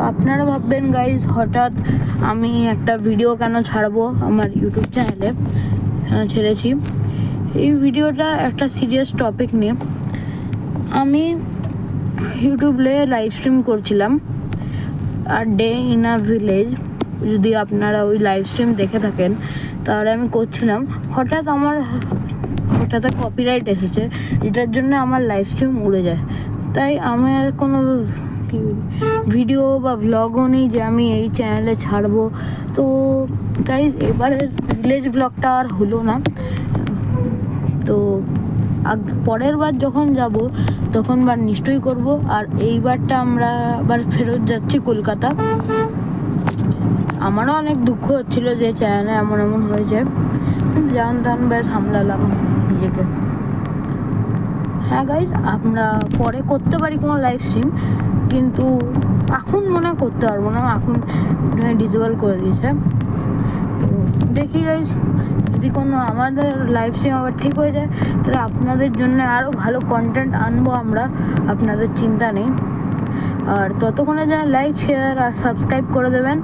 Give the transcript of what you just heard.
আপনারা ভাববেন গাইজ হঠাৎ আমি একটা ভিডিও কেন ছাড়বো আমার ইউটিউব চ্যানেলে। ছেড়েছি এই ভিডিওটা একটা সিরিয়াস টপিক নিয়ে। আমি ইউটিউবে লাইভ স্ট্রিম করছিলাম আর ডে ইন আ ভিলেজ। যদি আপনারা ওই লাইভ স্ট্রিম দেখে থাকেন তাহলে আমি করছিলাম, হঠাৎ কপিরাইট এসেছে, যেটার জন্য আমার লাইভ স্ট্রিম উড়ে যায়। তাই আমার কোনো ভিডিও বা ভ্লগও নেই যে আমি এই চ্যানেলে ছাড়বো। তো গাইজ এবারের ভিলেজ ব্লগটা আর হলো না। তো পরের বার যখন যাব তখন নিশ্চয়ই করব। আর এইবারটা আমরা আবার ফেরত যাচ্ছি কলকাতা। আমারও অনেক দুঃখ হচ্ছিল যে চ্যানেলে এমন হয়েছে, জান বেশ সামলালাম নিজেকে। হ্যাঁ গাইজ, আমরা পরে করতে পারি কোনো লাইভ স্ট্রিম, কিন্তু এখন মনে করতে পারবো না, এখন ডিসেবল করে দিয়েছে। তো দেখি গাইজ, যদি কোনো আমাদের লাইভ স্ট্রিম আবার ঠিক হয়ে যায় তাহলে আপনাদের জন্য আরও ভালো কন্টেন্ট আনবো আমরা, আপনাদের চিন্তা নেই। আর ততক্ষণে যেন লাইক, শেয়ার আর সাবস্ক্রাইব করে দেবেন।